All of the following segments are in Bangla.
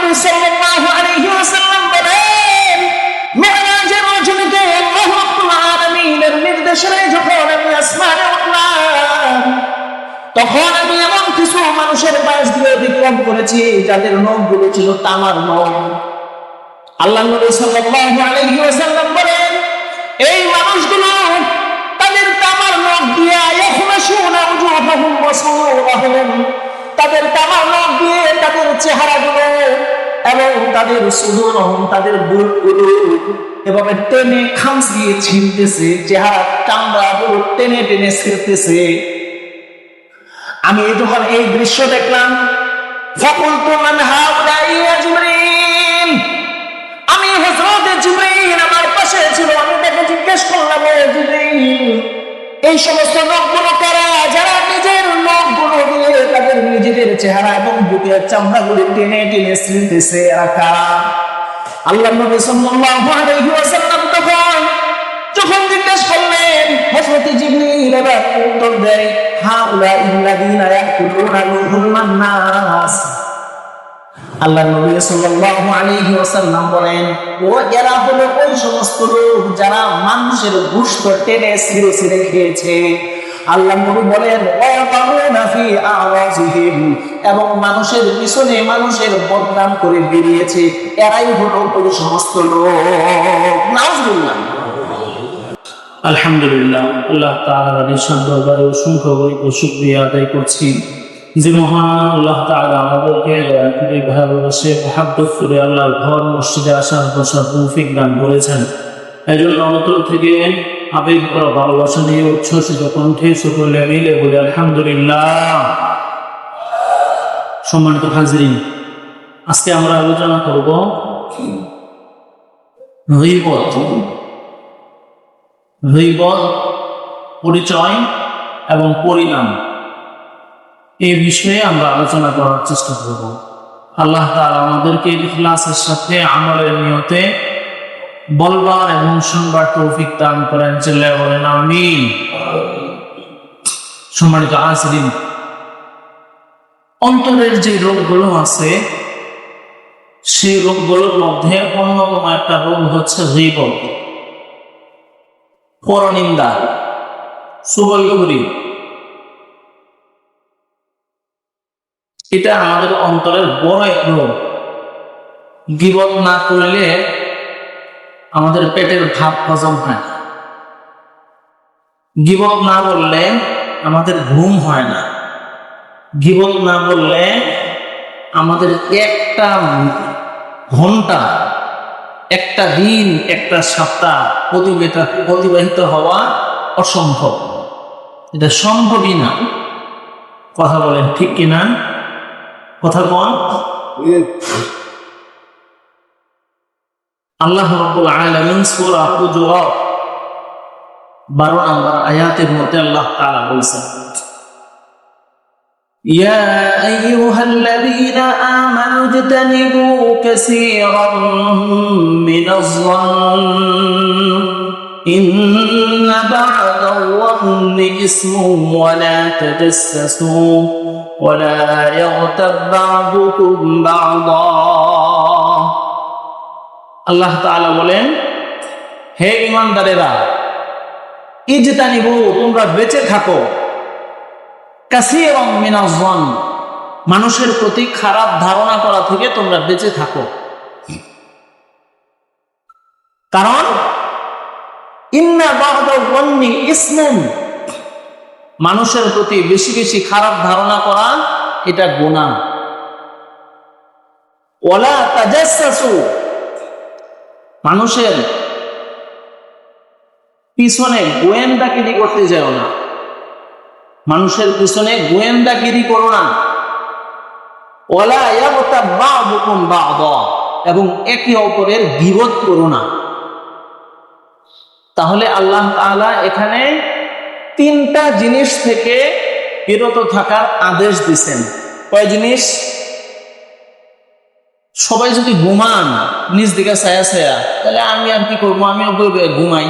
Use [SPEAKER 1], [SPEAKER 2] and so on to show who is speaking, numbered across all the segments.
[SPEAKER 1] নবী সাল্লাল্লাহু আলাইহি ওয়াসাল্লাম বলেন, মিরাজের রজনীতে আল্লাহ রাব্বুল আলামিনের নির্দেশনায় যখন আমি আসমানে উঠলাম, তখন আমি এমন কিছু মানুষের পাশ দিয়ে অতিক্রম করেছি যাদের নখগুলো ছিল তামার নখ। আল্লাহ নবী সাল্লাল্লাহু আলাইহি ওয়াসাল্লাম বলেন, এই মানুষগুলো তাদের তামার নখ দিয়ে ইয়াখমাশুনা উজুহাহুম ওয়া সুদুরহুম, তাদের তামার নখ দিয়ে তাদের চেহারাগুলো এবং তাদের সুদুরহুম, তাদের বুকগুলো এভাবে টেনে খামচ দিয়ে ছিঁড়তেছে, চেহারা চামড়াগুলো টেনে টেনে ছিঁড়তেছে। আমি যখন এই দৃশ্য দেখলাম, ফাকুলতু মান হাউলাই ইয়া জিবরিল, আমি হযরত জিবরিল আমার পাশে ছিল, আমি তাকে জিজ্ঞেস করলাম, ও জিবরিল, এই সমস্ত লোকগুলো কারা যারা নিজের লোকগুলো দিয়ে তাদের নিজেদের চেহারা এবং বুকের চামড়াগুলো টেনে টেনে ছিঁড়তেছে, এরা কারা? আল্লাহ নবী সাল্লাল্লাহু আলাইহি ওয়াসাল্লাম যখন জিজ্ঞেস করলেন, হযরত জিবরিল এবার উত্তর দেয়, হাউলাইল্লাযীনা ইয়াকুলুনা লুহুমান নাস। আল্লাহ নবী সাল্লাল্লাহু আলাইহি ওয়াসাল্লাম বলেন, ও এরা হলো ওই সমস্ত লোক যারা মানুষের গোশত টেনে ছিঁড়ে ছিঁড়ে খেয়েছে। আল্লাহ নবী বলেন, ওয়াকাউনা ফি আওয়াজিহিম, এবং মানুষের পিছনে মানুষের বদনাম করে বেরিয়েছে, এরাই হলো ওই সমস্ত লোক। নাউজুবিল্লাহ।
[SPEAKER 2] আলহামদুলিল্লাহ, আল্লাহ তাআলার নিঃস্বার্থ দরবারে অসংখ্য শুকরিয়া আদায় করছি যে মহান আল্লাহ তাআলা আমাদেরকে ভালোবাসে, মহব্বত করে আল্লাহর ঘর মসজিদে আসার বসার তৌফিক দান করেছেন। এই জন্য অন্তর থেকে আবেগ করা ভালোবাসা নিয়ে উচ্ছ্বসিত কণ্ঠে সকলে মিলে বলে আলহামদুলিল্লাহ। সম্মানিত হাজিরিন, আজকে আমরা আলোচনা করব গীবত, পরিচয় এবং পরিণাম, এই বিষয়ে আমরা আলোচনা করার চেষ্টা করব। আল্লাহ তাআলা আমাদেরকে ইখলাসের সাথে আমলের নিয়তে বলবার এবং শুনবার তৌফিক দান করেন, চিল্লায়ে বলেন আমিন। সম্মানিত হাজিরিন, অন্তরের যে রোগগুলো আছে সেই রোগগুলোর মধ্যে অন্যতম একটা রোগ হচ্ছে গীবত, পরনিন্দা, চুগলখড়ি। এটা আমাদের অন্তরের বড় এক রোগ। গীবত না করলে আমাদের পেটের ভাত হজম হয় না, গীবত না বললে আমাদের ঘুম হয় না, গীবত না বললে আমাদের একটা ঘন্টা, একটা দিন, একটা সপ্তাহ অতিবাহিত হওয়া অসম্ভব। এটা সম্ভবই না। কথা বলেন ঠিক কিনা? কথা বল। আল্লাহ রাব্বুল আলামিন সূরা হুজুরাত 12 নম্বর আয়াতের মধ্যে আল্লাহ তাআলা বলেছেন, ইয়া আইয়ুহাল্লাযীনা আমানু ইজতানিবু কাসীরাম মিনাজ-যন্ন ইন্না বা'দাল-যন্নি ইসমুন ওয়া লা তাজাসসাসু ওয়া লা ইয়াগতাব বা'দুকুম বা'দা। আল্লাহ তাআলা বলেন, হে ঈমানদারেরা, ইজতানিবু, তোমরা বেঁচে থাকো, কাসীরাম মিনাজ-যন্ন, মানুষের প্রতি খারাপ ধারণা করা থেকে তোমরা বেঁচে থাকো। কারণ ইন্না বা'দাল-যন্নি ইসমুন, মানুষের প্রতি বেশি বেশি খারাপ ধারণা করা এটা গুনাহ। ওয়ালা তাজাসসাসু, মানুষের পিছনে গোয়েন্দাগিরি করতে যাও না, মানুষের পিছনে গোয়েন্দাগিরি করো না। ওয়ালা ইয়াগতাব বা'দুকুম বা'দা, এবং একে অপরের গীবত করো না। তাহলে আল্লাহ তাআলা এখানে তিনটা জিনিস থেকে বিরত থাকার আদেশ দিয়েছেন। কয় জিনিস? সবাই যদি ঘুমান নিজ দিকে ছায়া ছায়া, তাহলে আমি আর কি করবো? আমিও ঘুমাই।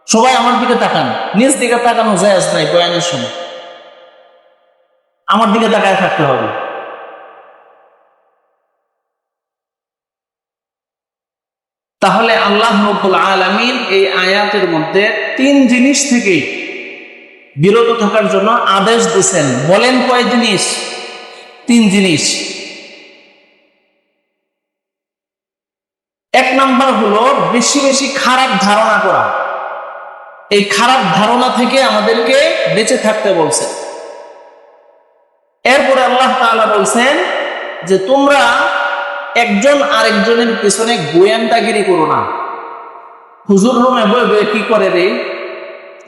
[SPEAKER 2] সবাই আমার দিকে তাকান, নিজ দিকে তাকানো জায়েজ নাই। বয়ানের সময় আমার দিকে তাকায় থাকতে হবে।
[SPEAKER 1] তাহলে আল্লাহ রাব্বুল আলামিন এই আয়াতের মধ্যে 3 জিনিস থেকে বিরত থাকার জন্য আদেশ দিয়েছেন। বলেন কয় জিনিস? 3 জিনিস। 1 নাম্বার হলো বেশি বেশি খারাপ ধারণা করা। এই খারাপ ধারণা থেকে আমাদেরকে বেঁচে থাকতে বলছেন। এরপরে আল্লাহ তাআলা বলছেন যে তোমরা একজন আরেকজনের পিছনে গোয়েন্দাগিরি করো না। হুজুর রুমে বসে কি করে রে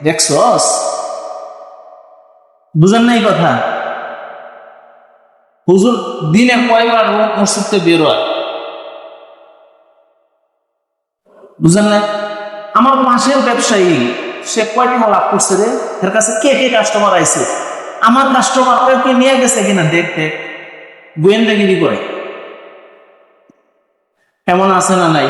[SPEAKER 1] দেখছস? বুঝেন নাই কথা? হুজুর দিনে কয়বার মসজিদে বের হয়? বুঝেন না? আমার পাশের ব্যবসায়ী সে কয় টাকা লাভ করছে রে, এর কাছে কে কে কাস্টমার আইছে, আমার কাস্টমার ওকে নিয়ে গেছে কিনা দেখতে গোয়েন্দাগিরি করে। এমন আছে না নাই?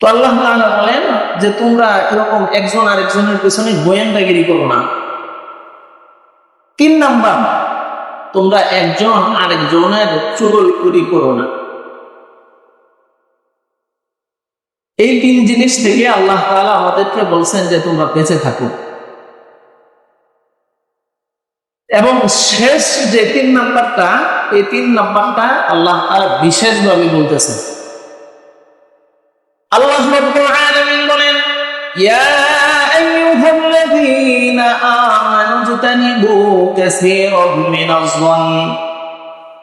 [SPEAKER 1] তো আল্লাহ তাআলা বলেন যে তোমরা এরকম একজন আরেকজনের পেছনে গোয়েন্দাগিরি করো না। 3 নাম্বার, তোমরা একজন আরেকজনের চুগলখড়ি করো না। এই 3 জিনিস থেকে আল্লাহ তাআলা আমাদেরকে বলছেন যে তোমরা বেঁচে থাকো। এবং শেষ যে 3 নাম্বারটা, এই 3 নাম্বারটা আল্লাহ তাআলা বিশেষভাবে বলতেছেন। আল্লাহ রাব্বুল আলামিন বলেন, ইয়া আইয়ুহাল্লাযীনা আমানু ইজতানিবু কাসীরাম মিনাজ-যন্ন।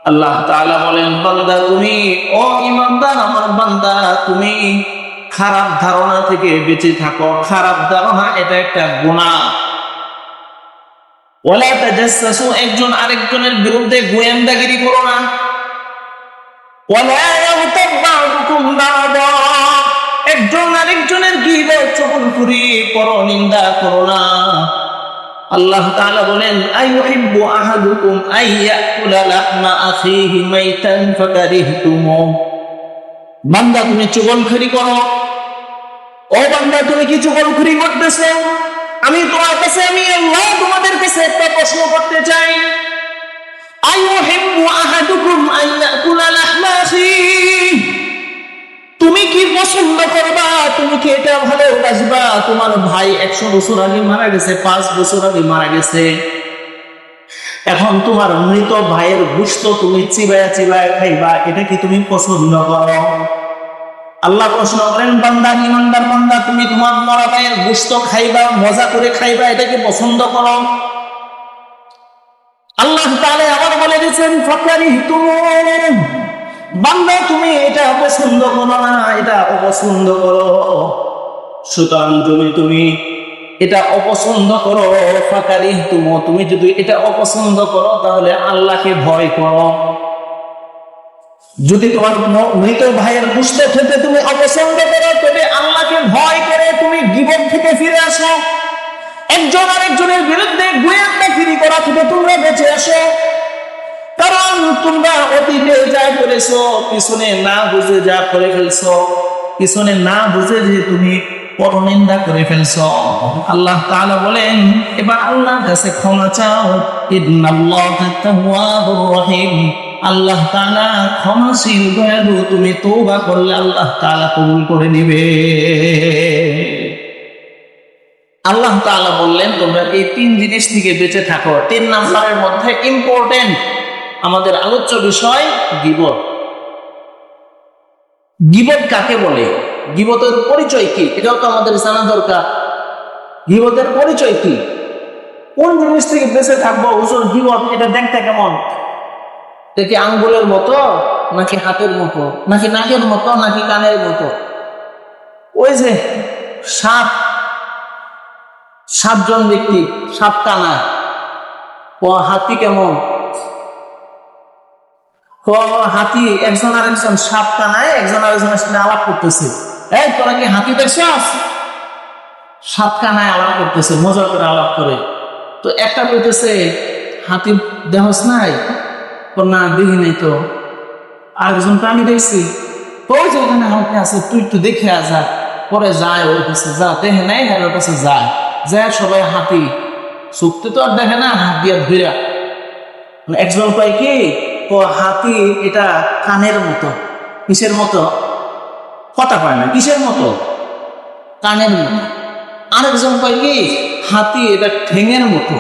[SPEAKER 1] আল্লাহ তাআলা বলেন, বান্দা তুমি, ও ঈমানদার আমার বান্দা, তুমি খারাপ ধারণা থেকে বেঁচে থাকো। খারাপ ধারণা এটা একটা গুনাহ। ওয়ালা তাজাসসু, একজন আরেকজনের বিরুদ্ধে গোয়েন্দাগিরি করো না। ওয়ালা ইয়াগতাব বা'দুকুম বা'দা, একজন আরেকজনের গীবত চুগলখড়ি করো, নিন্দা করো না। আল্লাহ তাআলা বলেন, আইয়ুহিব্বু আহাদুকুম আইয়াকুলা লাহমা আখিহি মাইতান ফাকারিহতুমু। বান্দা তুমি চুগলখড়ি করো। ও বান্দা তুমি কি চুগলখড়ি করতেছো? আমি তোমার কাছে, আমি আল্লাহ তোমাদের কাছে একটা প্রশ্ন করতে চাই। আইয়ুহিব্বু আহাদুকুম আইয়াকুলা লাহমা আখিহি, তুমি কি পছন্দ করবা? তুমি কি এটা ভালোবাসবা? তোমার ভাই 100 বছর আগে মারা গেছে, 5 বছর আগে মারা গেছে, এখন তোমার মৃত ভাইয়ের গোশত তুমি চিবায়া চিবায়া খাইবা, এটা কি তুমি পছন্দ করো? আল্লাহ প্রশ্ন করেন, বান্দা, ঈমানদার বান্দা, তুমি তোমার মরা ভাইয়ের গোশত খাইবা, মজা করে খাইবা, এটা কি পছন্দ করো? আল্লাহ তাআলা আবার বলে দিয়েছেন, ফাকারিহতুমু, বান্দা তুমি এটা পছন্দ করো না, এটা অপছন্দ করো। সুতরাং তুমি এটা অপছন্দ করো। ফাকারিহতুমু, তুমি যদি এটা অপছন্দ করো তাহলে আল্লাহকে ভয় করো। যদি তোমার মৃত ভাইয়ের গোশত খেতে তুমি অপছন্দ করো, তবে আল্লাহকে ভয় করে তুমি গীবত থেকে ফিরে আসো। একজন আরেকজনের বিরুদ্ধে গোয়েন্দাগিরি করা থেকে তোমরা বেঁচে আসো। কারণ তোমরা অতীতে যা করেছো, পিছনে না বুঝে যা করে ফেলছো, পিছনে না বুঝে যে তুমি পরনিন্দা করে ফেলছো। আল্লাহ তাআলা বলেন, এবার আল্লাহর কাছে ক্ষমা চাও। ইন্নাল্লাহা তাওয়াবুর রহিম, আল্লাহ তাআলা ক্ষমাশীল দয়ালু। তুমি তওবা করলে আল্লাহ তাআলা কবুল করে নিবে। আল্লাহ তাআলা বললেন তোমরা এই 3 জিনিস থেকে বেঁচে থাকো। 3 নাম্বারের মধ্যে ইম্পর্টেন্ট আমাদের আলোচ্য বিষয় গীবত। গীবত কাকে বলে? গীবতের পরিচয় কি? এটাও তো আমাদের জানা দরকার। গীবতের পরিচয় কি? কোন জিনিস থেকে বেঁচে থাকবো? হুজুর গীবত এটা দেখতে কেমন? এটা কি আঙ্গুলের মতো, নাকি হাতের মতো, নাকি নাকের মতো, নাকি কানের মতো? ওই যে 7জন ব্যক্তি 7 কানা, ও হাতি কেমন? হাতি একজন আরেকজন 7 কানায় একজন আরেকজনের সাথে আলাপ করতেছে। এই তোরা কি হাতি দেখছস? 7 কানায় আলাপ করতেছে, মজা করে আলাপ করে। তো একটা বলতেছে, হাতি দেহস নাই? না, দেখি নাই তো। আরেকজন, আমি দেখছি। ওই যে ওখানে হাতি আছে, তুই একটু দেখে আসা। পরে যায় ওর কাছে, যা দেখে নাই, হ্যাঁ ওর কাছে যায়। যায় সবাই হাতি চুক্তি তো আর দেখে না, হাত দিয়ে ধীরা। একজন কয় কি, হাতি এটা কানের মতো। কিসের মতো? কথা পায় না, কিসের মতো? কানের মতো। আরেকজন কয় কি হাতি এটা ঠেঙের মতো,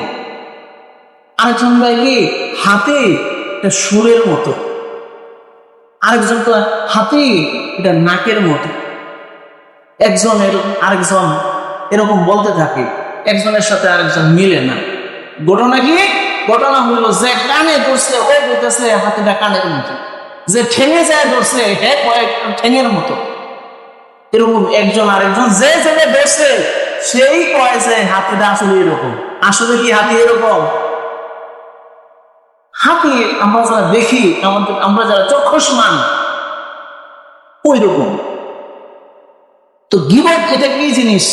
[SPEAKER 1] আরেকজন কয় কি হাতি এটা সুরের মতো, আরেকজন কয় হাতি এটা নাকের মতো। আরেকজন এরকম বলতে থাকে, একজনের সাথে আরেকজন মিলে না। ঘটনা কি? ঘটনা হলো যে কানে ধরছে ও বলতেছে হাতিটা কানের মতো, যে ঠেঙে যায় ধরছে হে কয়েক ঠেঙের মতো। এরকম একজন আরেকজন যে জেনে ধরছে সেই কয় যে হাতিটা আসলে এরকম। আসলে কি হাতি এরকম? হাতি আমরা যারা দেখি, আমরা যারা চক্ষুষ্মান ওই রকম। তো গীবত এটা কি জিনিস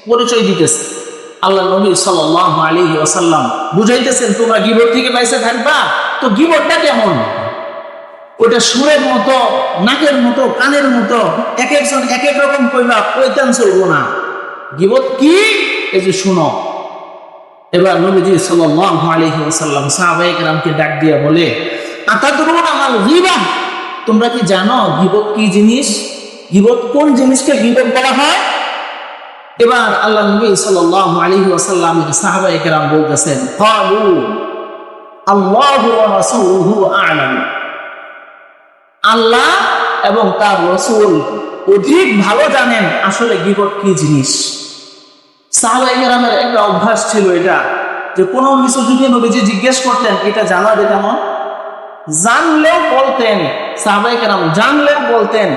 [SPEAKER 1] পরিচয় দিতেছে আল্লাহ নবী সাল্লাল্লাহু আলাইহি ওয়াসাল্লাম বুঝাইতেছেন, তোমরা গীবত থেকে বাইসে থাকবা। তো গীবতটা কেমন? ওইটা সুরের মতো, নাকের মতো, কানের মতো, এক একজন এক এক রকম কইবা, কইতান চলবো না। গীবত কি এই যে শুনো। এবার নবীজি সাল্লাল্লাহু আলাইহি ওয়াসাল্লাম সাহাবায়ে কেরামকে ডাক দিয়ে বলে, আতাদরুনা মাল গীবা, তোমরা কি জানো গীবত কি জিনিস? গীবত কোন জিনিসকে গীবত বলা হয়? এবার আল্লাহ নবী সাল্লাল্লাহু আলাইহি ওয়াসাল্লামের সাহাবায়ে কেরাম বলতেছেন, ক্বালু আল্লাহু ওয়া রাসূলুহু আ'লাম, আল্লাহ এবং তার রাসূল অধিক ভালো জানেন আসলে গীবত কি জিনিস। সাহাবায়ে কেরামের একটা অভ্যাস ছিল এটা, যে কোনো কিছু যদি নবীজি জিজ্ঞেস করতেন এটা জানার কেমন, জানলেও বলতেন, সাহাবায়ে কেরাম জানলেও বলতেন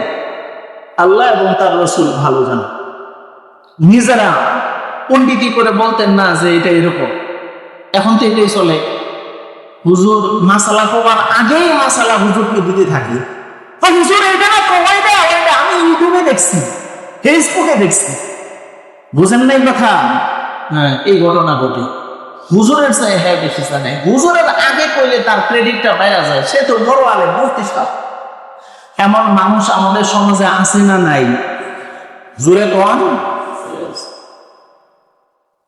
[SPEAKER 1] আল্লাহ এবং তার রাসূল ভালো জানেন। নিজেরা পণ্ডিতি করে বলতেন না যে এটা এরকম। এখন তো এটাই চলে, হুজুর মাসালা হওয়ার আগেই মাসালা হুজুরকে দিতে থাকি, হুজুর এটা না ওইটা ওইটা, আমি ইউটিউবে দেখছি, ফেসবুকে দেখছি। বুঝেন নাই কথা? হ্যাঁ, এই ঘটনা ঘটে। হুজুরের চাই হ্যাঁ বেশি জানে, হুজুরের আগে কইলে তার ক্রেডিটটা বাইরে যায়, সে তো বড় আলেম, মুফতি সাহেব। এমন মানুষ আমাদের সমাজে আছে না নাই? জোরে কোন?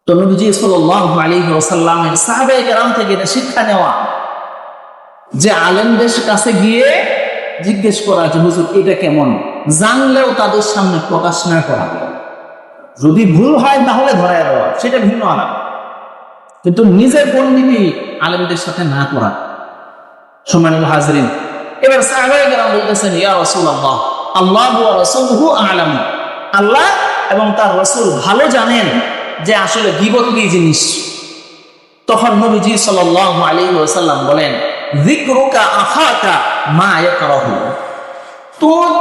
[SPEAKER 1] তো নবীজি সাল্লাল্লাহু আলাইহি ওয়াসাল্লামের সাহাবায়ে কেরাম থেকে এটা শিক্ষা নেওয়া, যে আলেমদের কাছে গিয়ে জিজ্ঞেস করা যে হুজুর এটা কেমন, জানলেও তাদের সামনে প্রকাশ না করা, যদি ভুল হয় তাহলে ধরায় দেওয়া, সেটা ভিন্ন আলাপ, কিন্তু নিজের পণ্ডিতি আলেমদের সাথে না করা। সম্মানিত হাজরিন, এবার সাহাবায়ে কেরাম বলতেছেন, ইয়া রাসূলুল্লাহ আল্লাহু ওয়া রাসূলুহু আ'লাম, আল্লাহ এবং তার রাসূল ভালো জানেন যে আসলে গীবত কি জিনিস। তখন নবীজি সাল্লাল্লাহু আলাইহি ওয়াসাল্লাম বলেন, যিকরুকা আখাকা মা ইয়াকরাহু,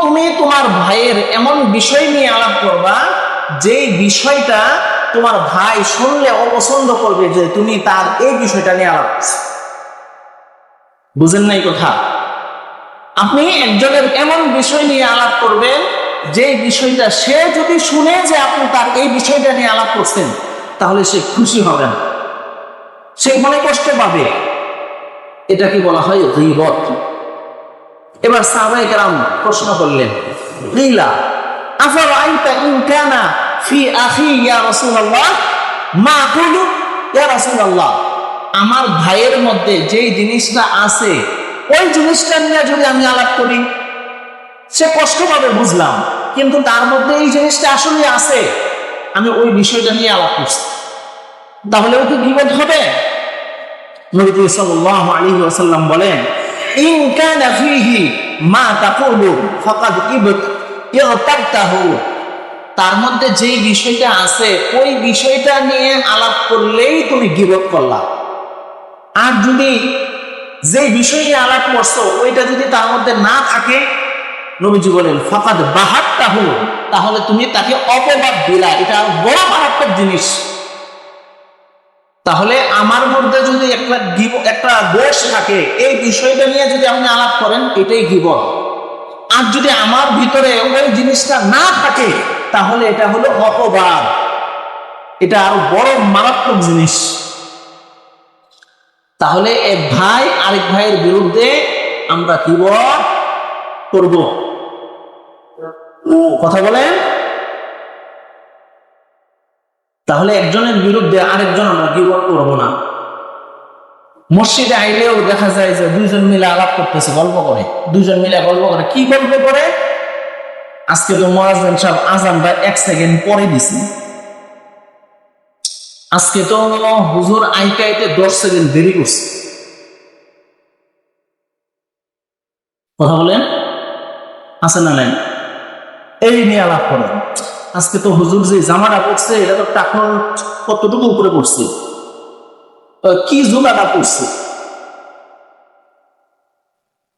[SPEAKER 1] তুমি তোমার ভাইয়ের এমন বিষয় নিয়ে আলাপ করবা যে বিষয়টা তোমার ভাই শুনলে অপছন্দ করবে, যে তুমি তার এই বিষয়টা নিয়ে আলাপ করছো। বুঝেন নাই কথা? আপনি একজনের এমন বিষয় নিয়ে আলাপ করবেন যে বিষয়টা সে যদি শুনে যে আপনি তার এই বিষয়টা নিয়ে আলাপ করছেন, তাহলে সে খুশি হবে না, সে মনে কষ্ট পাবে। এটাকে বলা হয় গীবত। এবার সাহাবায়ে কেরাম প্রশ্ন করলেন, কিলা আফারাআইতা ইন কানা ফি আখি ইয়া রাসূলুল্লাহ মা আকুলু ইয়া রাসূলুল্লাহ, আমার ভাইয়ের মধ্যে যেই জিনিসটা আছে ওই জিনিসটা নিয়ে যদি আমি আলাপ করি, সে কষ্ট পাবে বুঝলাম, কিন্তু তার মধ্যে এই জিনিসটা আসলে আছে, আমি ওই বিষয়টা নিয়ে আলাপ করছি, তাহলে ওকে গীবত হবে? নবী সাল্লাল্লাহু আলাইহি ওয়াসাল্লাম বলেন, ইন কানা ফীহি মা তাকুলু ফাকাদ ইগতাবতাহু, তার মধ্যে যেই বিষয়টা আছে ওই বিষয়টা নিয়ে আলাপ করলেই তুমি গীবত করলা। আর যদি যে বিষয় নিয়ে আলাপ করছো ওইটা যদি তার মধ্যে না থাকে, নবীজি বলেন ফাকাদ বাহাত্তাহু, তাহলে তুমি তাকে অপবাদ দিলা, এটা বড় মারাত্মক জিনিস। তাহলে আমার মধ্যে যদি একটা দোষ থাকে, এই বিষয়টা নিয়ে যদি আপনি আলাপ করেন, এটাই গীবত। আর যদি আমার ভিতরে ওই জিনিসটা না থাকে, তাহলে এটা হলো অপবাদ, এটা আরো বড় মারাত্মক জিনিস। তাহলে এক ভাই আরেক ভাইয়ের বিরুদ্ধে আমরা গীবত করব, কথা বলেন? তাহলে একজনের বিরুদ্ধে আরেকজন আমরা গীবত করব না। মসজিদে আইলেও দেখা যায় যে দুইজন মিলে আলাপ করতেছে, গল্প করে, দুইজন মিলে গল্প করে। কি গল্প করে? আজকে তো মুয়াজ্জিন সাহেব আজানটা 1 সেকেন্ড পরে দিছি, আজকে তো হুজুর আইতে আইতে 10 সেকেন্ড দেরি করছে। কথা বলেন, আছে না নাই? এই নিয়ে আলাপ করে। আজকে তো হুজুর যে জামাটা পড়ছে এটা তো টাকন কতটুকু উপরে পড়ছে, কি জুলাটা পড়ছে।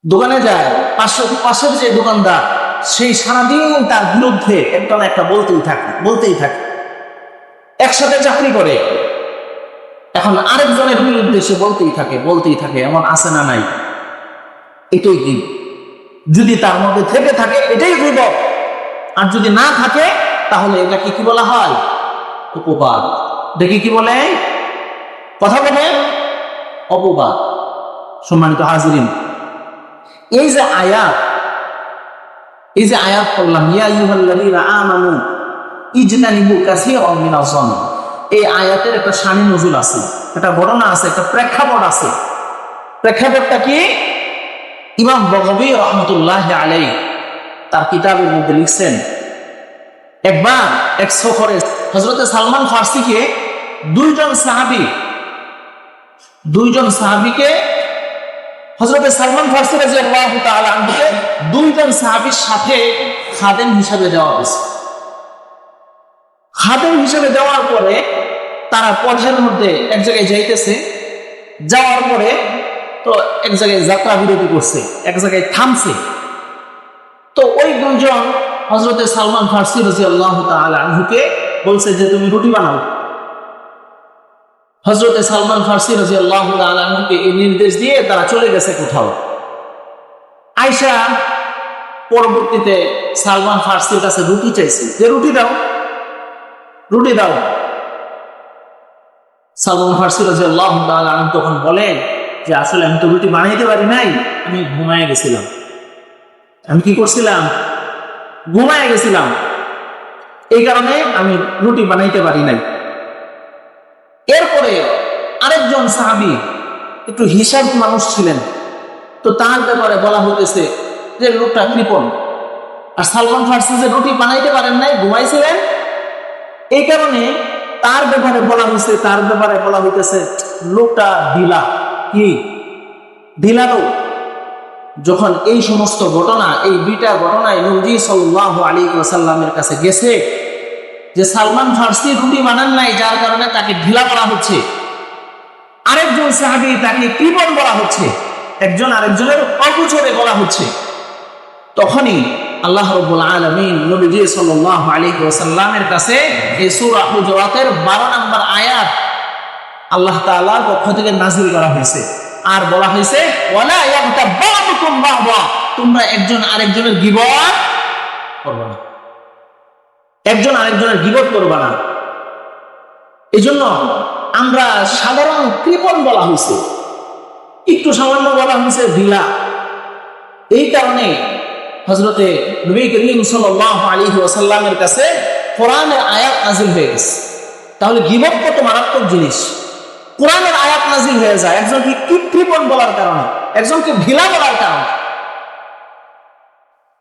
[SPEAKER 1] দোকানে যায়, পাশের যে দোকানদার, সেই সারাদিন তার বিরুদ্ধে একটা না একটা বলতেই থাকে। একসাথে চাকরি করে, এখন আরেকজনের বিরুদ্ধে সে বলতেই থাকে। এমন আছে না নাই? এটাই কি, যদি তার মধ্যে থেকে থাকে এটাই বিপদ, আর যদি না থাকে তাহলে এটাকে কি বলা হয়? অপবাদ। দেখি কি বলে? কথা বলে অপবাদ। সম্মানিত হাজিরিন, এই যে আয়াত পড়লাম, ইয়া আইয়ুহাল্লাযীনা আমানু ইজতানিবু কাসীরাম মিনাজ যন্ন, এই আয়াতের একটা শানি নজুল আছে, একটা ঘটনা আছে, একটা প্রেক্ষাপট আছে। প্রেক্ষাপটটা কি? ইমাম বগবী রাহমাতুল্লাহি আলাইহি তার কিতাবের মধ্যে লিখছেন, একবার এক সফরে হযরতে সালমান ফারসিকে দুইজন সাহাবীকে হযরতে সালমান ফারসি রাদিয়াল্লাহু তাআলা আনহুকে দুইজন সাহাবীর সাথে খাদেম হিসেবে দেওয়া হয়েছে। খাদেম হিসেবে দেওয়ার পরে তারা পথের মধ্যে এক জায়গায় যাইতেছে, যাওয়ার পরে তো এক জায়গায় যাত্রা বিরতি করছে, এক জায়গায় থামছে। তো ওই দুইজন হযরতে সালমান ফারসি রাদিয়াল্লাহু তাআলা আনহুকে বলছে যে তুমি রুটি বানাও। হযরতে সালমান ফারসি রাদিয়াল্লাহু তাআলা আনহুকে এই নির্দেশ দিয়ে তারা চলে গেছে কোথাও। আয়েশা পরবর্তীতে সালমান ফারসির কাছে রুটি চাইছে, যে রুটি দাও। সালমান ফারসি রাদিয়াল্লাহু তাআলা আনহু তখন বলেন যে আসলে আমি তো রুটি বানাইতে পারি নাই, আমি ঘুমায় গেছিলাম। আমি কি করছিলাম? ঘুমায় গেছিলাম, এই কারণে আমি রুটি বানাইতে পারি নাই। এরপরে আরেকজন সাহাবী একটু হিসাব মানুষ ছিলেন, তো তার ব্যাপারে বলা হতেছে যে লোকটা কৃপণ। আর সালমান ফারসি যে রুটি বানাইতে পারেন নাই, ঘুমাইছিলেন, এই কারণে তার ব্যাপারে বলা হইতেছে লোকটা ঢিলা। কি ঢিলা লোক? যখন এই সমস্ত ঘটনা, এই দুইটা ঘটনায় নবী সাল্লাল্লাহু আলাইহি ওয়াসাল্লামের কাছে গেছে যে সালমান ফারসি রুটি বানান নাই, যার কারণে তাকে ঢিলা বলা হচ্ছে, আরেকজন সাহাবী তাকে কৃপণ বলা হচ্ছে, একজন আরেকজনের অগোচরে বলা হচ্ছে, তখনই আল্লাহ রাব্বুল আলামিন নবী সাল্লাল্লাহু আলাইহি ওয়াসাল্লামের কাছে এই সূরা হুজুরাতের 12 নম্বর আয়াত আল্লাহ তাআলার পক্ষ থেকে নাযিল করা হয়েছে। আর বলা হয়েছে ওয়ালা ইয়াগতাব বা'দুকুম বা'দা, তোমরা একজন আরেকজনের গীবত করবে না, একজন আরেকজনের গীবত করবে না। এজন্য আমরা সাধারণ কৃপণ বলা হয়েছে, একটু সামান্য বলা হয়েছে ঢিলা। এই কারণে হযরতে নবী করিম সাল্লাল্লাহু আলাইহি ওয়াসাল্লামের কাছে কোরআনের আয়াত নাযিল হয়ে গেছে। তাহলে গীবত কত মারাত্মক জিনিস! কোরআনের আয়াত নাযিল হয়ে যায় একজনকে কৃপণ বলার কারণে, একজনকে ঢিলা বলার কারণে।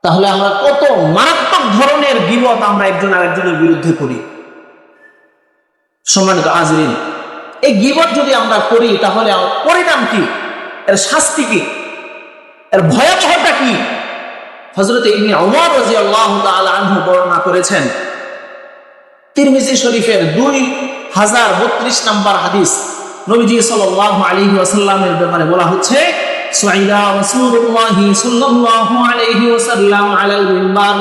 [SPEAKER 1] তাহলে আমরা কত মারাত্মক ধরনের গীবত আমরা একজন আরেকজনের বিরুদ্ধে করি। সম্মানিত হাজিরিন, এই গীবত যদি আমরা করি তাহলে পরিণাম কি, এর শাস্তি কি, এর ভয়াবহতা কি? হযরত ইবনে ওমর রাদিয়াল্লাহু তাআলা আনহু বর্ণনা করেছেন, তিরমিজি শরীফের 2032 নম্বর হাদিস, নবীজি সাল্লাল্লাহু আলাইহি ওয়াসাল্লামের ব্যাপারে বলা হচ্ছে সুইলা রাসূলুল্লাহ সাল্লাল্লাহু আলাইহি ওয়াসাল্লাম আলাল মিম্বার,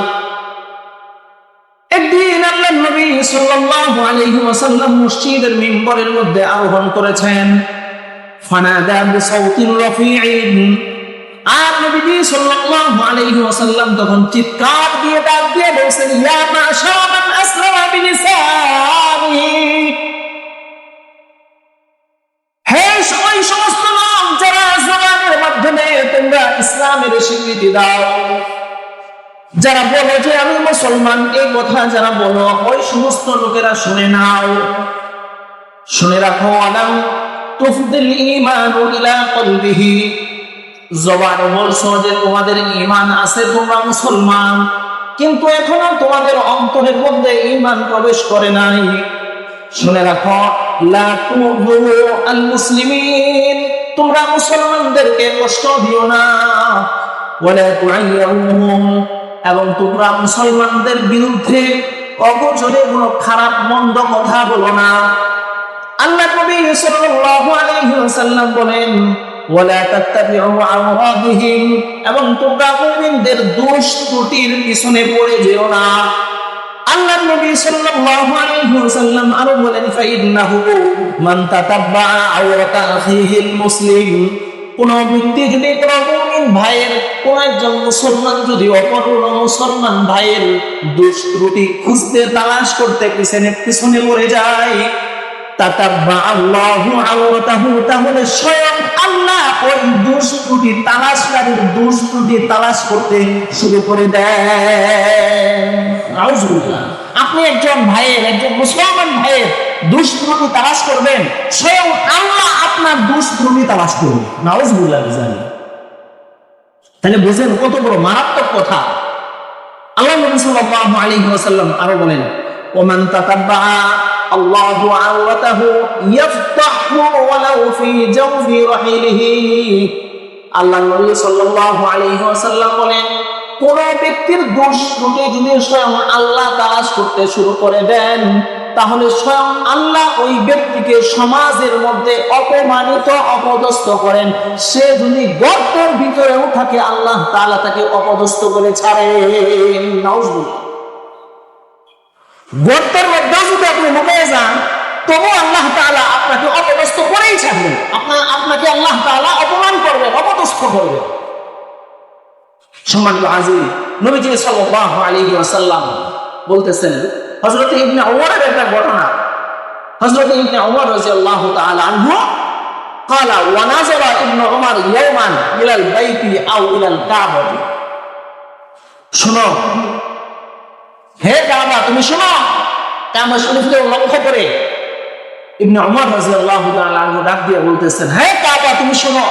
[SPEAKER 1] একদিন আল্লাহর নবী সাল্লাল্লাহু আলাইহি ওয়াসাল্লাম মসজিদের মিম্বরের মধ্যে আরোহণ করেছেন। ফানাদা বিসাউতিন রাফিইন, আর নবীজি সাল্লাল্লাহু আলাইহি ওয়াসাল্লাম তখন চিৎকার দিয়ে ডাক দিয়ে বলছেন, ইয়া মাশারা মান আসলামা বিলিসানিহি, হে ওই সমস্ত লোক যারা জবানের মাধ্যমে তোমরা ইসলামের স্বীকৃতি দাও, যারা বলো যে আমি মুসলমান, এই কথা যারা বলো ওই সমস্ত লোকেরা শুনে নাও, শুনে রাখো। আলাম তুফদিল ঈমানু ইলা কলবিহি, জবানে বলছো যে তোমাদের ঈমান আছে, তোমরা মুসলমান, কিন্তু এখনো তোমাদের অন্তরের মধ্যে ঈমান প্রবেশ করে নাই। শুনে রাখো, লা তুযু আল মুসলিমিন, তোমরা মুসলমানদেরকে কষ্ট দিও না, ওয়ালা তুআইয়ুহুম, এবং তোমরা মুসলমানদের বিরুদ্ধে অগোচরে কোনো খারাপ মন্দ কথা বলো না। আল্লাহ নবী সাল্লাল্লাহু আলাইহি ওয়াসাল্লাম বলেন, ওয়ালা তাত্তাবিউ আওরাদিহিম, এবং তোমরা মুমিনদের দোষ ত্রুটির পিছনে পড়ে যেও না। আল্লাহ নবী সাল্লাল্লাহু আলাইহি ওয়াসাল্লাম আরো বলেন, ফাইন্নাহু মান তাতাব্বা আওরাতা আখিহিল মুসলিম, কোন ব্যক্তি যদি কোন মুমিন ভাইয়ের, কোন একজন মুসলমান যদি অপর মুসলমান ভাইয়ের দোষ ত্রুটি খুঁজতে তালাশ করতে পিছনে পড়ে যায়, তাতাব্বা আল্লাহু আওরাতাহু, তাহলে স্বয়ং আল্লাহ ওই দোষ ত্রুটি তালাশকারীর দোষ ত্রুটি তালাশ করতে শুরু করে দেয়। নাউজুবিল্লাহ। আপনি একজন ভাইয়ের, একজন মুসলমান ভাইয়ের দোষ ত্রুটি তালাশ করবেন, স্বয়ং আল্লাহ আপনার দোষ ত্রুটি তালাশ করবেন। নাউজুবিল্লাহ। তাহলে বুঝেন কত বড় মারাত্মক কথা। আল্লাহ নবী সাল্লাল্লাহু আলাইহি ওয়াসাল্লাম আরো বলেন, ওমান তাতাব্বা আল্লাহু আওরাতাহু ইয়াফতাহু ওয়ালাউ ফি জাওফি রাহিলিহি। আল্লাহ নবী সাল্লাল্লাহু আলাইহি ওয়াসাল্লাম বলেন, কোন ব্যক্তির দোষ ত্রুটি যদি স্বয়ং আল্লাহ তালাশ করতে শুরু করে দেন, তাহলে স্বয়ং আল্লাহ ওই ব্যক্তিকে সমাজের মধ্যে অপমানিত অপদস্থ করেন। সে যদি গর্তের ভিতরেও থাকে, আল্লাহ তাআলা তাকে অপদস্থ করে ছাড়েন। নাউজুবিল্লাহ। গর্তের মধ্যে যদি আপনি লুকিয়ে যান, তবু আল্লাহ তাআলা আপনাকে অপদস্থ করেই ছাড়বেন। আপনাকে আল্লাহ তাআলা অপমান করবেন, অপদস্থ করবেন। সম্মানিত হাজির, নবীজি সাল্লাল্লাহু আলাইহি ওয়াসাল্লাম বলতেছেন, হযরত ইবনে ওমরের একটা ঘটনা। হযরত ইবনে ওমর রাদিয়াল্লাহু তাআলা আনহু قال ونظر ابن عمر يوما الى البيت او الى الكعبه। শুনো হে কাবা, তুমি শোনো। কাবা শরীফকে লক্ষ্য করে ইবনে ওমর রাদিয়াল্লাহু তাআলা আনহু ডাক দিয়ে বলতেছেন, হে কাবা, তুমি শোনো।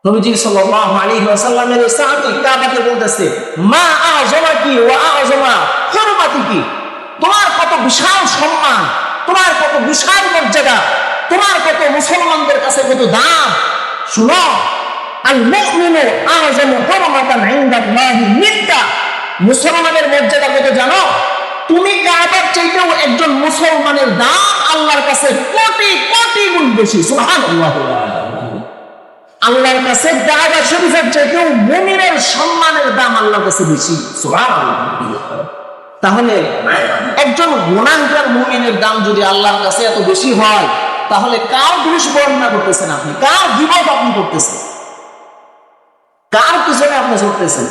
[SPEAKER 1] নবীজি সাল্লাল্লাহু আলাইহি ওয়াসাল্লামের সাহাবী কাবাকে বলতেছে, মা আযমাকি ওয়া আযমা হুরমাতিকি, তোমার কত বিশাল সম্মান, তোমার কত বিশাল মর্যাদা, তোমার কত মুসলমানদের কাছে কত দাম। শুনো, আল মুমিনু আযমু হুরমাতান ইনদাল্লাহি মিনকা, মুসলমানের মর্যাদা কত জানো? তুমি কাবার চাইতেও একজন মুসলমানের দাম আল্লাহর কাছে কোটি কোটি গুণ বেশি। সুবহানাল্লাহ। আল্লাহর কাছে কাবা শরীফের চাইতেও মুমিনের সম্মানের দাম আল্লাহর কাছে বেশি। সুবহানাল্লাহ। তাহলে একজন গুনাহগার মুমিনের দাম যদি আল্লাহর কাছে এত বেশি হয়, তাহলে কার দোষ বর্ণনা করতেছেন আপনি? কার গীবত আপনি করতেছেন? কার পিছনে আপনি ছুটতেছেন?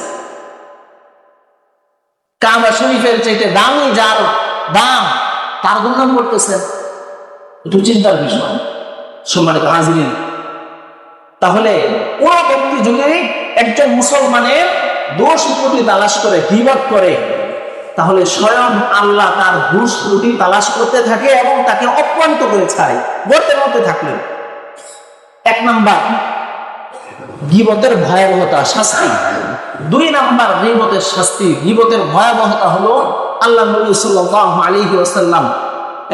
[SPEAKER 1] কাবা শরীফের চাইতে দামি যার দাম, তার গুণগান করতেছেন। একটু চিন্তার বিষয়। সম্মানিত হাজিরিন, তাহলে কোন ব্যক্তি যদি একজন মুসলমানের দোষ ত্রুটি তালাশ করে, গীবত করে, তাহলে স্বয়ং আল্লাহ তার দোষ ত্রুটি তালাশ করতে থাকে এবং তাকে অপমানিত করে ছাড়ে। গর্তের মধ্যে থাকলেন। এক নাম্বার গীবতের ভয়াবহতা, শাস্তি। দুই নাম্বার গীবতের শাস্তি, গীবতের ভয়াবহতা হলো আল্লাহ নবী সাল্লাল্লাহু আলাইহি ওয়াসাল্লাম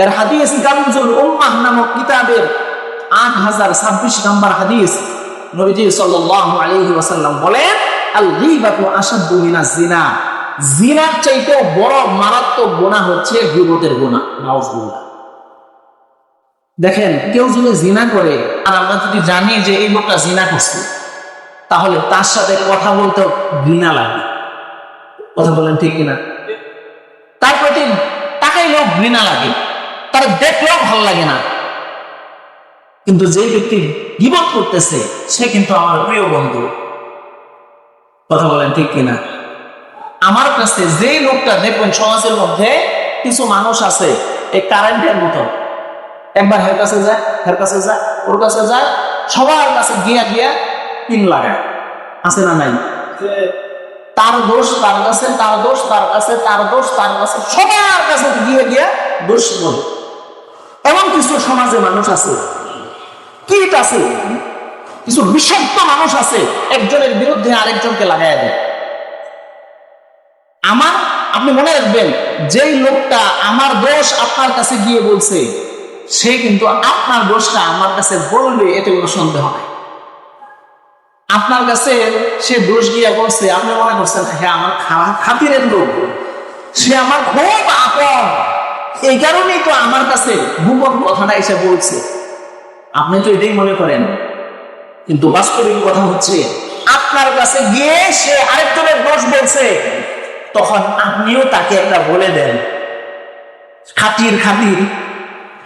[SPEAKER 1] এর হাদিস কানজুল উম্মাহ নামক কিতাবের 8026 নম্বর হাদিস, নবীজি সাল্লাল্লাহু আলাইহি ওয়াসাল্লাম বলেন, আল গীবাতু আশাদ্দু মিনাজ জিনা, জিনার চাইতেও বড় মারাত্মক গুনাহ হচ্ছে গীবতের গুনাহ। নাউজুবিল্লাহ। দেখেন, কেউ যদি জিনা করে আর আমরা যদি জানি যে এই লোকটা জিনা করছে, তাহলে তার সাথে কথা বলতে ঘৃণা লাগে। কথা বলেন ঠিক কিনা? তার প্রতি তাকাইলেও ঘৃণা লাগে, তার দেখলেও ভালো লাগে না। কিন্তু যে ব্যক্তি গীবত করতেছে, সে কিন্তু আমার প্রিয় বন্ধু। কথা বলেন ঠিক কিনা? আমার কাছে যে লোকটা, দেখবেন সমাজের মধ্যে কিছু মানুষ আছে এই কারেন্টের মতো, একবার হের কাছে যায়, হের কাছে যায়, ওর কাছে যায়, সবার কাছে গিয়া গিয়া পিন লাগায়। আছে না নাই? তার দোষ তার কাছে, তার দোষ তার কাছে, তার দোষ তার কাছে, সবার কাছে গিয়ে গিয়া দোষ বলে। এমন কিছু সমাজে মানুষ আছে, কীট আছে, কিছু বিষাক্ত মানুষ আছে, একজনের বিরুদ্ধে আরেকজনকে লাগাই দেয়। আপনি মনে রাখবেন, যেই লোকটা আমার দোষ আপনার কাছে গিয়ে বলছে, সে কিন্তু আপনার দোষটা আমার কাছে বলবে, এতে কোনো সন্দেহ নাই। আপনার কাছে সে দোষ গিয়ে বলছে, আপনি মনে করছেন হ্যাঁ আমার খাতিরের লোক, সে আমার খুব আপন, এই কারণেই তো আমার কাছে গোপন কথাটা এসে বলছে, আপনি তো এটাই মনে করেন। কিন্তু বাস্তবিক কথা হচ্ছে, আপনার কাছে গিয়ে সে আরেকজনের দোষ বলছে, তখন আপনিও তাকে একটা বলে দেন, খাতির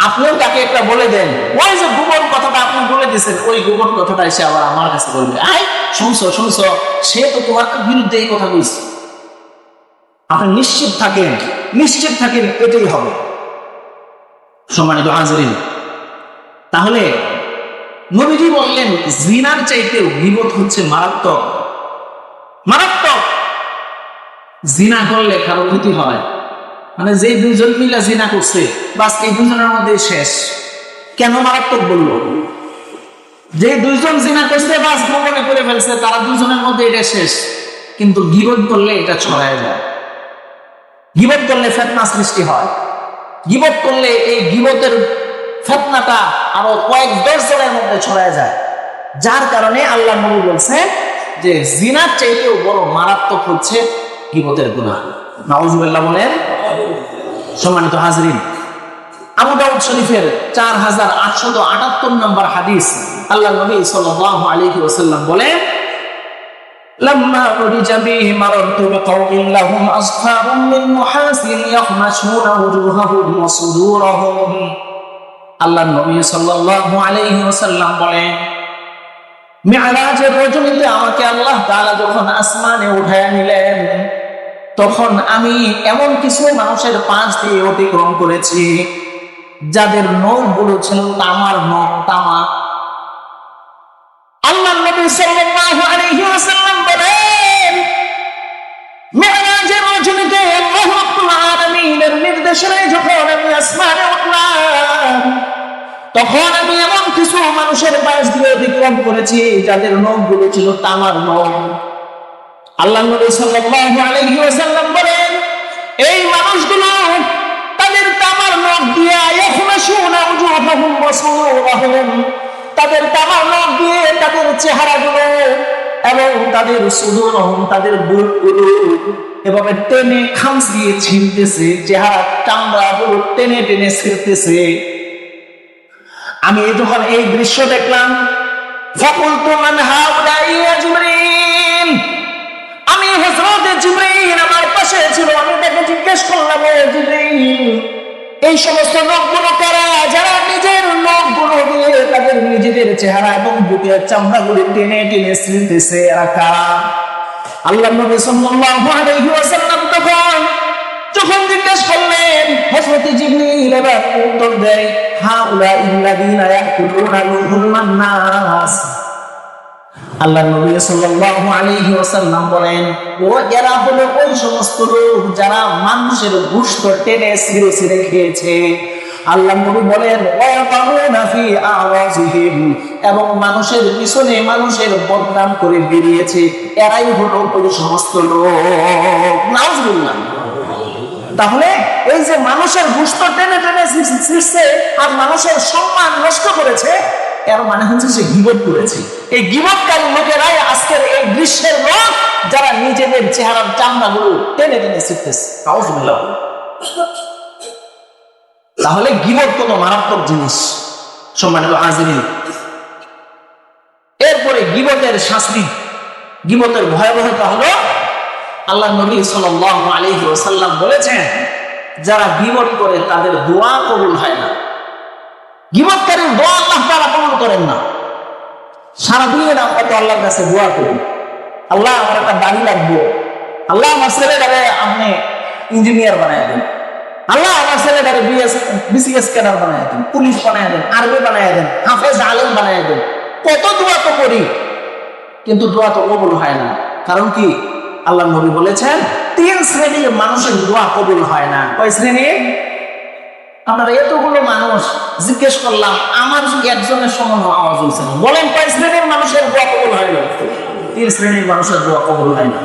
[SPEAKER 1] আপনিও তাকে একটা বলে দেন। ওই যে গোপন কথাটা আপনি বলে দিয়েছেন, ওই গোপন কথাটা এসে আবার আমার কাছে বলবে, আই শুনছো, সে তো তোমার বিরুদ্ধে এই কথা বলছে। আপনি নিশ্চিত থাকেন এটাই হবে। সম্মানিত হাজিরিন, তাহলে নবীজি বললেন জিনার চাইতেও গীবত হচ্ছে মারাত্মক। জিনা করলে কারো ক্ষতি হয়, মানে যে দুজন মিলে জিনা করছে, বাস এই দুজনের মধ্যে শেষ। কেন মারাত্মক বললো? যে দুইজন জিনা করছে, বাস গোপনে করে ফেলছে, তারা দুজনের মধ্যে এটা শেষ। কিন্তু গীবত করলে এটা ছড়ায় যায়। গীবত করলে ফিতনা সৃষ্টি হয়। গীবত করলে এই গীবতের ফিতনাটা আরো কয়েক দশজনের মধ্যে ছড়ায় যায়, যার কারণে আল্লাহ নবী বলছে যে জিনার চাইতেও বড় মারাত্মক হচ্ছে গীবতের গুনাহ। নাউজুবিল্লাহ বলেন। সম্মানিত হাজরিন, আবু দাউদ শরীফের 4878 নম্বর হাদিস, আল্লাহ নবী সাল্লাল্লাহু আলাইহি ওয়াসাল্লাম বলেন, লাম্মা উরিজা বিহি মাররতু বিকাওমিন লাহুম আসহাবুম মিন মুহাসিন ইয়াখমাশুনা ওয়ুজুহাহুম ওয়া সুদুরহুম। আল্লাহ নবী সাল্লাল্লাহু আলাইহি ওয়াসাল্লাম বলেন, মিরাজের রজনীতে আমাকে আল্লাহ তাআলা যখন আসমানে উঠায় নিলেন, তখন আমি এমন কিছু মানুষের পাশ দিয়ে অতিক্রম করেছি যাদের নখগুলো ছিল তামার নখ, তামা। আল্লাহ নবী সাল্লাল্লাহু আলাইহি ওয়াসাল্লাম বলেন, মিরাজের রজনীতে আল্লাহ রাব্বুল আলামিনের নির্দেশনায় যখন আমি আসমানে উঠলাম, তখন আমি এমন কিছু মানুষের পাশ দিয়ে অতিক্রম করেছি যাদের নখগুলো ছিল তামার নখ। আল্লাহ নবী সাল্লাল্লাহু আলাইহি ওয়াসাল্লাম বলেন, এই মানুষগুলো তাদের তামার নখ দিয়ে ইয়াখমাশুনা ওয়ুজুহাহুম ওয়া সুদুরহুম, তাদের তামার নখ দিয়ে তাদের চেহারাগুলো এবং তাদের সুদুরহুম, তাদের বুকগুলো এভাবে টেনে খামচিয়ে ছিঁড়তেছে, চেহারা চামড়াগুলো টেনে টেনে ছিঁড়তেছে। আমি যখন এই দৃশ্য দেখলাম, ফাকুলতু মান হাউলাই ইয়া জিবরিল, আমি হযরত জিবরিল আমার পাশে ছিল, আমি তাকে জিজ্ঞেস করলাম, ও জিবরিল, এই সমস্ত লোকগুলো কারা যারা নিজের লোকগুলো দিয়ে তাদের নিজেদের চেহারা এবং বুকের চামড়াগুলো টেনে টেনে ছিঁড়তেছে, এরা কারা? আল্লাহ নবী সাল্লাল্লাহু আলাইহি ওয়াসাল্লাম যখন জিজ্ঞেস করলেন, হযরত জিবরিল এবার উত্তর দেয়, হাউলাইল্লাযীনা ইয়াকুলুনা লুহুমান নাস। আল্লাহ নবী সাল্লাল্লাহু আলাইহি ওয়াসাল্লাম বলেন, ও এরা হলো ওই সমস্ত লোক যারা মানুষের গোশত টেনে ছিঁড়ে ছিঁড়ে খেয়েছে। আল্লাহ নবী বলেন, ওয়ায়াকুনা ফি আওয়াজিহিম, এবং মানুষের পিছনে মানুষের বদনাম করে বেরিয়েছে, এরাই হলো ওই সমস্ত লোক। নাউজুবিল্লাহ। তাহলে এই যে মানুষের গোশত টেনে টেনে ছিঁড়ছে আর মানুষের সম্মান নষ্ট করেছে, এর মানে হচ্ছে সে গীবত করেছে। এই গীবতকারী লোকেরাই আজকের এই দৃশ্যের লোক যারা নিজেদের চেহারার চামড়াগুলো টেনে টেনে ছিঁড়তেছে। নাউজুবিল্লাহ। তাহলে গীবত কত মারাত্মক জিনিস, সম্মানিত হাজিরিন। এরপরে গীবতের শাস্তি, গীবতের ভয়াবহতা হলো, আল্লাহ নবী সাল্লাল্লাহু আলাইহি ওয়াসাল্লাম বলেছেন, যারা গীবত করে তাদের দোয়া কবুল হয় না। গীবতকারীর দোয়া আল্লাহ তাআলা কবুল করেন না। সারা দিনের আমরা তো আল্লাহর কাছে দোয়া করি, আল্লাহ আমার একটা দাড়ি লাগবে, আল্লাহ আমার ছেলেটারে আপনি ইঞ্জিনিয়ার বানায় দেন, আল্লাহ আমার ছেলেটারে বিসিএস ক্যাডার বানায় দেন, পুলিশ বানায় দেন, আর্মি বানায় দেন, হাফেজ আলেম বানায় দেন। কত দোয়া তো করি, কিন্তু দোয়া তো কবুল হয় না। কারণ কি? আল্লাহ নবী বলেছেন 3 শ্রেণীর মানুষের দোয়া কবুল হয় না। কয় শ্রেণী? আপনারা এতগুলো মানুষ জিজ্ঞেস করলাম, আমার যদি একজনের সমান আওয়াজ হয়েছে না, বলেন কয় শ্রেণীর মানুষের দোয়া কবুল হয় না? 3 শ্রেণীর মানুষের দোয়া কবুল হয় না।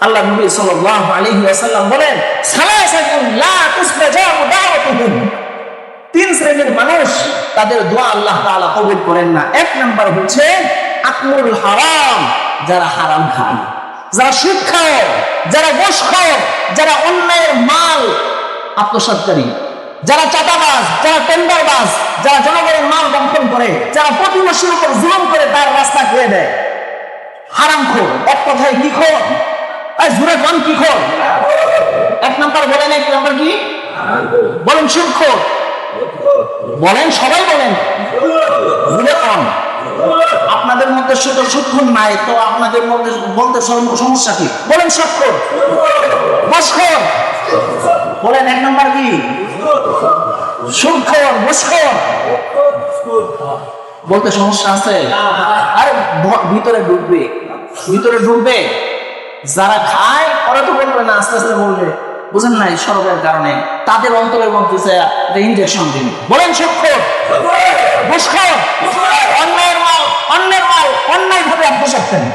[SPEAKER 1] আল্লাহ নবী সাল্লাল্লাহু আলাইহি ওয়াসাল্লাম বলেন, সালাসাতুন লা তুসতাজাবু দাওয়াতুহুম, 3 শ্রেণীর মানুষ তাদের দোয়া আল্লাহ তাআলা কবুল করেন না। 1 নাম্বার হচ্ছে আকলুল হারাম, যারা হারাম খায়, যারা সুদ খায়, যারা ঘুষ খায়, যারা অন্যায়ের মাল আত্মসাৎকারী, যারা চাঁদাবাজ, যারা টেন্ডারবাজ, যারা জনগণের মাল দখল করে, যারা প্রতিবেশীর উপর জুলুম করে তার রাস্তা খেয়ে দেয়, হারামখোর। এক কথায় কি খোর? জুড়ে গান কি খোর? 1 নাম্বার বলেন, 1 নাম্বার কি বলেন? সুদখোর বলেন, সবাই বলেন। আপনাদের মধ্যে সুদখোর নাই তো আপনাদের মধ্যে বলতে সমস্যা কি? বলেন সুদখোর, ঘুষখোর বলেন। 1 নাম্বার কি? সুদখোর, ঘুষখোর বলতে সমস্যা আছে? আরে ভিতরে ঢুকবে, ভিতরে ঢুকবে। যারা খায় ওরা তো বলবে না, আস্তে আস্তে বলবে, বুঝেন নাই? সরবের কারণে তাদের অন্তরের মধ্যে ইনজেকশন দিন। বলেন সুদখোর, ঘুষখোর, অন্যায়ের মাল, অন্যের মাল অন্যায় ভাবে আত্মসাৎ করেন।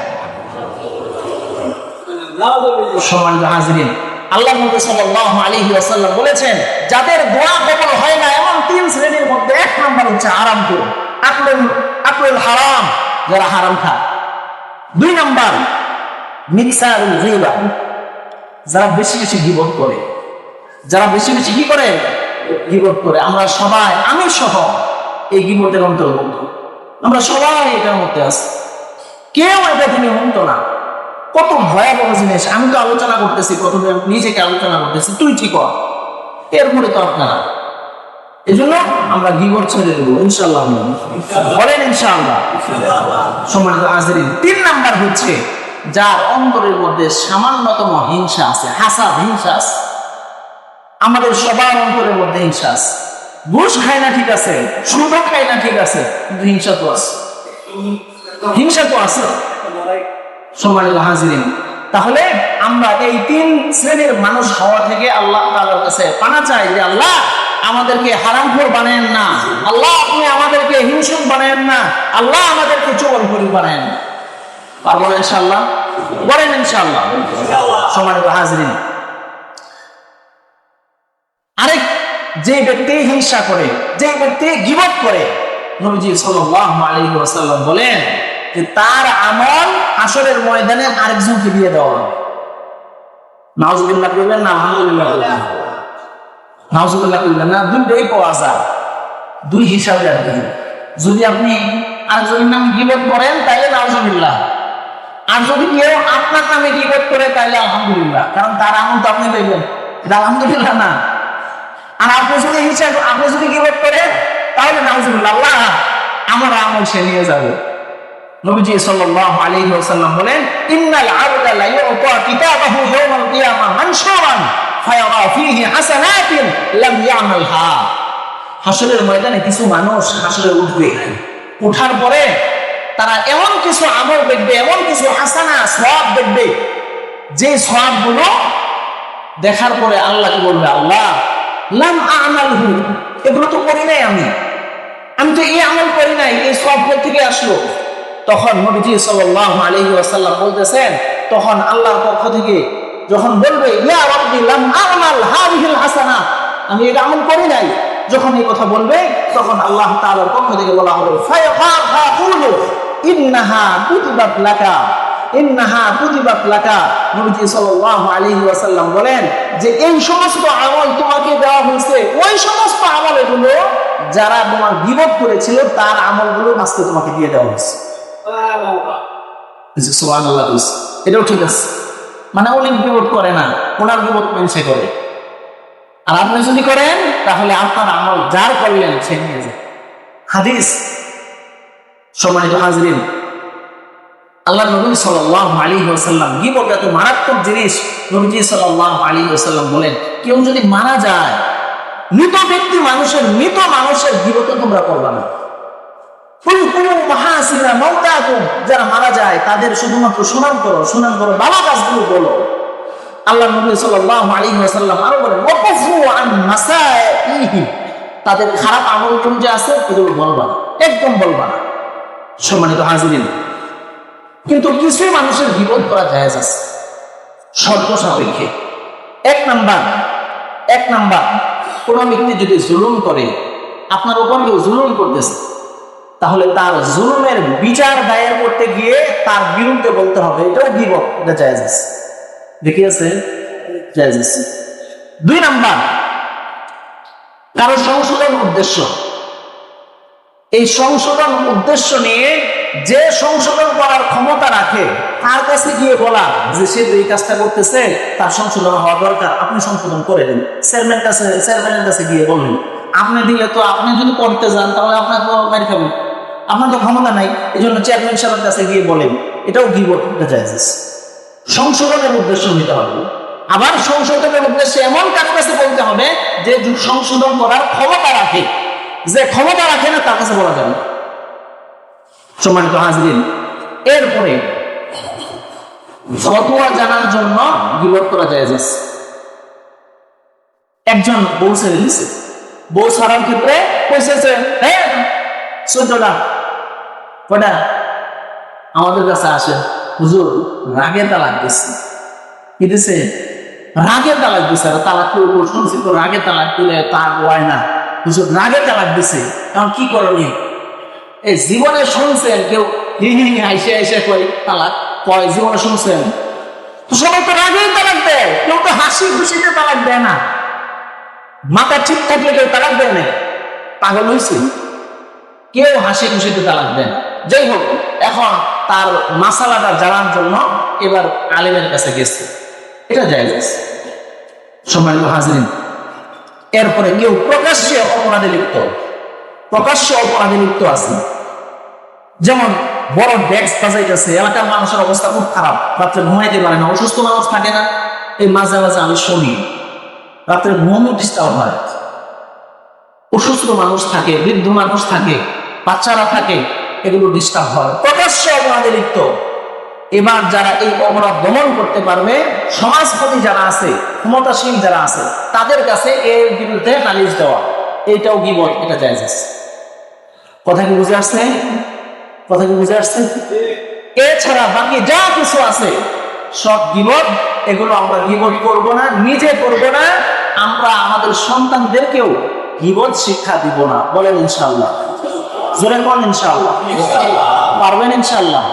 [SPEAKER 1] সম্মানিত হাজিরিন, আল্লাহ নবী সাল্লাল্লাহু আলাইহি ওয়াসাল্লাম বলেছেন, যাদের দোয়া কবুল হয় না এমন 3 শ্রেণীর মধ্যে 1 নাম্বার হচ্ছে হারামখোর, আকলুল হারাম, যারা হারাম খায়। 2 নাম্বার মিকসারুল গীবা, যারা বেশি বেশি গীবত করে, যারা বেশি বেশি কি করে? গীবত করে। আমরা সবাই, আমি সহ এই গীবতের অন্তর্ভুক্ত। আমরা সবাই এটার মধ্যে আছি, কেউ এটা থেকে মুক্ত না। কত ভয়াবহ জিনিস! আমি তো আলোচনা করতেছি, প্রথমে নিজেকে আলোচনা করতেছি, তুই ঠিক কর, এরপরে তো আপনারা। এই জন্য আমরা গীবত ছেড়ে দেবো ইনশাআল্লাহ। বলেন ইনশাআল্লাহ। সম্মানিত হাজিরিন, 3 নাম্বার হচ্ছে যার অন্তরের মধ্যে সামান্যতম হিংসা আছে, হাসাদ, হিংসা আছে। আমাদের সবার অন্তরের মধ্যে হিংসা আছে। ঘুষ খায় না ঠিক আছে, সুদ খায় না ঠিক আছে, কিন্তু হিংসা তো আছে, হিংসা তো আছে। সম্মানিত হাজিরিন, তাহলে আমরা এই 3 শ্রেণীর মানুষ হওয়া থেকে আল্লাহ তাআলার কাছে পানা চাই যে আল্লাহ আমাদেরকে হারামখোর বানায়েন না, আল্লাহ আপনি আমাদেরকে হিংসুক বানায়েন না, আল্লাহ আমাদেরকে চোরখোর বানায়েন না। পারবো না ইনশাআল্লাহ? বলেন ইনশাআল্লাহ। সম্মানিত হাজিরিন, আরেক যে ব্যক্তি হিংসা করে, যে ব্যক্তি গীবত করে, নবীজি সাল্লাল্লাহু আলাইহি ওয়াসাল্লাম বলেন যে তার আমল হাসরের ময়দানে আরেকজনকে দিয়ে দেওয়া হবে। নাউজুবিল্লাহ বলবেন না, আলহামদুলিল্লাহ বলবেন, নাউজুবিল্লাহ বলবেন না। দুইটাই পাওয়া যায়, 2 হিসাবে আর কি। যদি আপনি আরেকজনের নামে গীবত করেন তাহলে নাউজুবিল্লাহ, আর যদি কেউ আপনার নামে গীবত করে তাহলে আলহামদুলিল্লাহ, কারণ তার আমল তো আপনি পাইবেন, এটা আলহামদুলিল্লাহ না। আর আপনি যদি হিসাব, আপনি যদি গীবত করেন তাহলে নাউজুবিল্লাহ, আল্লাহ আমার আমল সে নিয়ে যাবে। নবীজি সাল্লাল্লাহু আলাইহি ওয়াসাল্লাম বলেন, ইন্নাল আবদা লা ইউতা কিতাবাহু ইয়াওমাল কিয়ামা মানশুরান ফায়ারা ফীহি হাসানাতিন লাম ইয়ামালহা। হাসরের ময়দানে কিছু মানুষ হাসরে উঠবে, ওঠার পরে তারা এমন কিছু আমল দেখবে, এমন কিছু হাসানা সওয়াব দেখবে, যে সওয়াবগুলো দেখার পরে আল্লাহকে বলবে, আল্লাহ লাম আমালহু, এগুলো তো করি নাই, আমি তো এই আমল করি নাই, এই সওয়াব কোথা থেকে আসলো? তখন নবীজি সাল্লাল্লাহু আলাইহি ওয়াসাল্লাম বলতেছেন, তখন আল্লাহর পক্ষ থেকে যখন বলবে, ইয়া রাব্বি লাম আমাল হাযিহিল হাসানাত, আমি এটা আমল করি নাই, যখন এই কথা বলবে তখন আল্লাহ তাআলার পক্ষ থেকে বলা হবে, ফায়াকুলু ইন্নাহা কুতিবাত লাকা, ইন্নাহা কুতিবাত লাকা। নবীজি সাল্লাল্লাহু আলাইহি ওয়াসাল্লাম বলেন যে এই সমস্ত আমল তোমাকে দেওয়া হয়েছে, ওই সমস্ত আমলগুলো যারা তোমার গীবত করেছিল তার আমলগুলো আজকে তোমাকে দিয়ে দেওয়া হয়েছে। সুবহানাল্লাহ। এটাও ঠিক আছে, মানে উনি গীবত করে না, ওনার গীবত মানুষে করে। আর আপনি যদি করেন তাহলে আপনার আমল যার করলেন সে নিয়ে যায়। হাদিস। সম্মানিত হাজিরিন, আল্লাহ নবী সাল্লাল্লাহু আলাইহি ওয়াসাল্লাম, গীবত এত মারাত্মক জিনিস, নবীজি সাল্লাল্লাহু আলাইহি ওয়াসাল্লাম বলেন, কেউ যদি মারা যায়, মৃত ব্যক্তি মানুষের, মৃত মানুষের গীবত তোমরা করবা না। যারা মারা যায় তাদের শুধুমাত্র সুনাম করো, সুনাম করো, ভালো কাজগুলো বলো। আল্লাহ নবী সাল্লাল্লাহু আলাইহি ওয়াসাল্লাম আরো বলেন, ওয়াকুফু আন মাসাইহি, তাদের খারাপ আমন্ত্রণ যে আছে এগুলো বলবা না, একদম বলবা না। সম্মানিত হাজিরিন, কিন্তু কিছু মানুষের বিপদ করা জায়েজ আছে শর্ত সাপেক্ষে। এক নাম্বার কোন ব্যক্তি যদি জুলুম করে, আপনার উপর কেউ জুলুম করতেছে, তাহলে তার জুলুমের বিচার দায়ের করতে গিয়ে তার বিরুদ্ধে বলতে হবে এটা গীবত, এটা জায়েজ আছে। দেখি আছে, জায়েজ আছে। 2 নাম্বার, কারো সংশোধন উদ্দেশ্য, এই সংশোধন উদ্দেশ্য নিয়ে যে সংশোধন করার ক্ষমতা রাখে তার কাছে গিয়ে বলা যে সে এই কাজটা করতেছে, তার সংশোধন হওয়া দরকার, আপনি সংশোধন করে দিন। চেয়ারম্যানের কাছে গিয়ে বললেন, আপনি দিলে তো আপনি যদি করতে যান তাহলে আপনার তো মারি খাবেন, আপনার তো ক্ষমতা নাই, এই জন্য চেয়ারম্যান সাহেবের কাছে গিয়ে বলেন, এটাও গীবত, এটা জায়েজ আছে। সংশোধনের উদ্দেশ্য নিতে হবে। আবার সংশোধনের উদ্দেশ্যে এমন কারো কাছে বলতে হবে যে সংশোধন করার ক্ষমতা রাখে, যে ক্ষমতা রাখে না তার কাছে বলা যাবে না। সম্মানিত হাজিরিন, এরপরে ফতোয়া জানার জন্য গীবত করা জায়েজ আছে। একজন বউ ছেড়ে দিছে, বউ ছাড়ার ক্ষেত্রে পয়সা 14টা কটা আমাদের কাছে আসে, হুজুর রাগে তালাক দিচ্ছে, কি দিছে? রাগে তালাক দিছে। তালাক শুনছি তো রাগে তালাক দিলে তার হয় না, হুজুর রাগে তালাক দিছে, এখন কি করণীয়? এই জীবনে শুনছেন কেউ আইসে কয় তালাক কয়, জীবনে শুনছেন? তো সবাই তো রাগেই তালাক দেয়, কেউ তো হাসি খুশিতে তালাক দেয় না। মাথা ঠিক থাকলে কেউ তালাক দেয় না, পাগল হয়েছে? কেউ হাসি খুশিতে তালাক দেয়। যাই হোক, এখন তার মাসালাটা জানার জন্য এবার আলেমের কাছে গেছে, এটা জায়েজ আছে। সম্মানিত হাজিরিন, এরপরে কেউ প্রকাশ্যে অপরাধে লিপ্ত আছে, যেমন বড় ডেস্ক বাজাইতেছে, এলাকার মানুষের অবস্থা খুব খারাপ, রাত্রে ঘুমাইতে পারে না, অসুস্থ মানুষ থাকে না, এই মাঝে মাঝে আমি শুনি রাত্রে ঘুমও ডিস্টার্ব হয়, অসুস্থ মানুষ থাকে, বৃদ্ধ মানুষ থাকে, বাচ্চারা থাকে, এগুলো ডিস্টার্ব হয়, প্রকাশ্য অপরাধে লিপ্ত। এবার যারা এই অপরাধ দমন করতে পারবে, সমাজপতি যারা আছে, ক্ষমতাসীন যারা আছে, তাদের কাছে এর বিরুদ্ধে নালিশ দেওয়া, এইটাও গীবত, এটা জায়েজ আছে। কথা কি বুঝে আসছে? এছাড়া বাকি যা কিছু আছে সব গীবত, এগুলো আমরা গীবত করব না, নিজে করব না, আমরা আমাদের সন্তানদেরকেও গীবত শিক্ষা দিব না। বলেন ইনশাআল্লাহ, জোরে বলেন ইনশাআল্লাহ, পারবেন ইনশাআল্লাহ।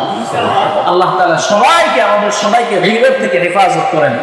[SPEAKER 1] আল্লাহ তাআলা আমাদের সবাইকে গীবত থেকে হেফাজত করেন।